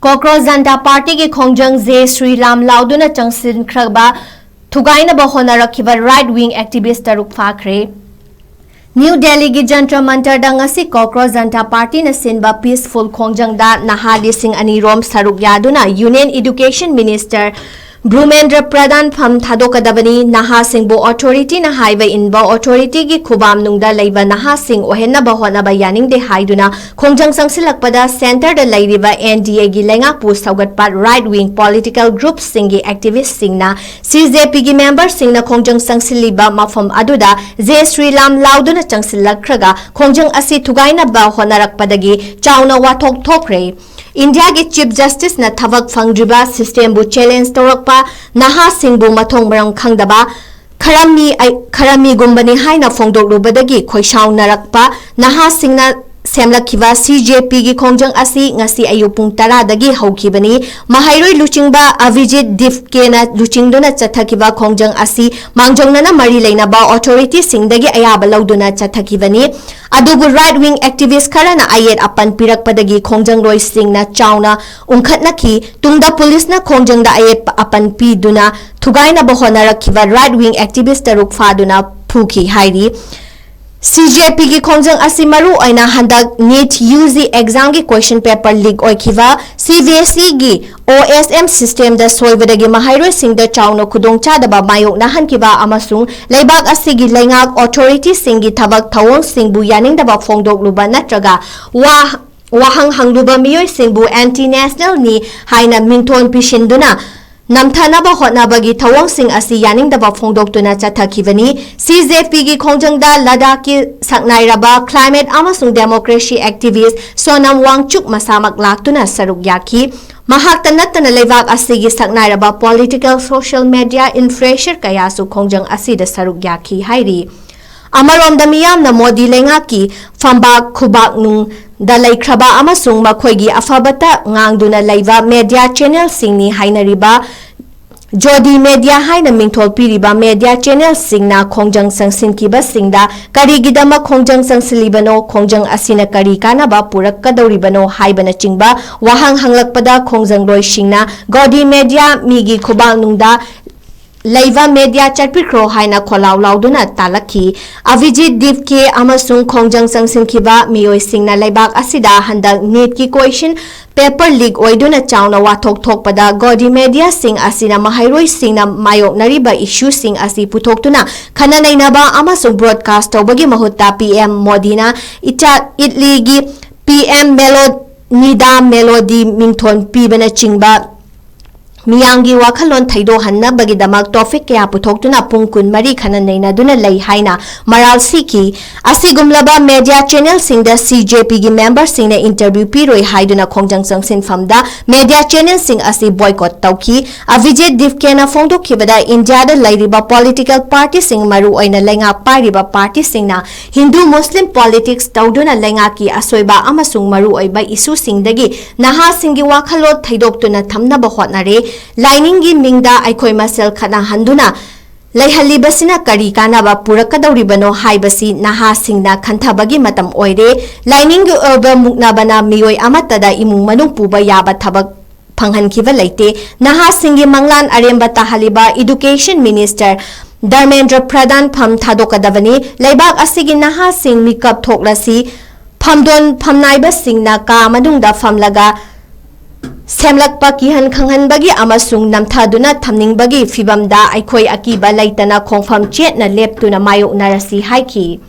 Cockroach Janta Party की Khonjang Shri Laoduna Changsinnaraklaga Thugainaba HOTNARAKKHIBA right-wing activist Taruk PHAKRE New Delhi की Jantra Mantar ngasi Cockroach Janta Party na sinba peaceful Khonjang da naha lising anirom saruk yaduna Union Education Minister Brumendra Pradhan Pham Thadokadabani Naha Singbo Authority na Highway Inbo Authority ki Khubam Nungda Leiba Naha Sing Ohenna Bahona Bayaning de Haiduna Khonjang Sangsilakpada Center the Lairiba NDA gi Lenga Pu Saugatpat right wing political groups singi activist singna CJP gi member singna Khonjang Sangsiliba Mafam Aduda Shri Laoduna Changsinnaraklaga Khonjang asi Thugainaba HOTNARAKKHIBA Chauna Wathok Thokre India के Chief Justice na thavak phangdriba system bu challenge torakpa naha singbu mathong marang khangdaba kharami gumbani haina phongdoklubadagi khoisau narakpa naha singna semlakhiba CJP gi Khonjang asi ngasi ayupung 10 dagi haukhibani mahairoi luchingba Avijit Difke na luchingduna chathakiba Khonjang asi mangjongna na mari leinaba authority singdagi ayaba lauduna chathakibani adubu right wing activist kharana ayet apan pirakpadagi Khonjang roi singna chauna ungkhatna ki tungda police na Khonjang da ayet apan pi duna Thugainaba HOTNARAKKHIBA right wing activist Taruk Phaduna phuki hairi CJP की Khonjang asi maru aina handak NEET UG exam की question paper leak oikiva CBSE की OSM system da soibadagi mahairoi singda chauno khudongcha daba mayok na hankiba amasung leibak asi gi lengak authority singi thabak thawong singbu yaning daba phongdok luba natraga wahang hangluba miyoi singbu anti national ni haina mingthon pishinduna Namthanaba hotnabagi thawang sing asi yaning daba phongdoktuna chathakibani CJP gi Khonjang da Ladakh ki saknairaba climate amasung democracy activist Sonam Wangchuk masamak laktuna saruk yaki mahak tanatana leibak asi gi saknairaba political social media influencer kaya su Khonjang asi da saruk yaki hairi amarom da miyam na modi lenga ki fambak khubak nung dalai kraba amasung makhoigi afabata ngangduna leiva media channel singni hainariba Jodi media haina mingthol piriba media channel singna Khonjang Sangsinkiba singda karigidama Khonjang Sangsilibano Khonjang asina kari kanaba purakadoribano haibana chingba wahang hanglakpada Khonjang roi singna Godi media migi khubang nungda Leiva media chatpikro haina kholaw lauduna talaki Avijit Difke amasung Khonjang Sangsinkiba miyoi singna leibak asida handak NEET ki question paper leak oiduna chauna wathok thokpada Godi media sing asina mahairoi singna mayok nariba issue sing asi puthoktuna khananainaba amasung broadcast tawbagi mahutta PM Modina itli gi PM Melody mingthon pibana chingba Miyangi wakhalon thaido hanna bagi damak topic kaya puthokuna pungkun mari khananaina duna lei haina maral siki asigumlaba media channel singda CJP gi member singna interview piroi haiduna Khonjang Sangsin famda media channel sing asi boycott tauki Avijit Difke na phongdok khibada India da lairiba political party sing maru oina lenga pariba party singna Hindu Muslim politics tawduna lenga ki asoiba amasung maru oiba issue singdagi naha singi wakhalot thaidoktuna thamnaba hotnare Lining gi mingda aikoi masel khana handuna Laihalibasina kari kanaba purakadoribano haibasi naha singna khantabagi matam oire lining gi urba muknabana miyoi amatada imung manung puba yaba thabak phanghankiba leite naha singi manglan aremba tahaliba education minister Dharmendra Pradhan Pham Thadokadabani leibak asigi naha sing mikap thoklasi phamdon phamnaiba singna ka madungda famlaga Semlakpa kihan khanghan bagi amasung namthaduna thamning bagi fibamda aikoi akiba laitana khongfam chet na leptuna mayok narasi haiki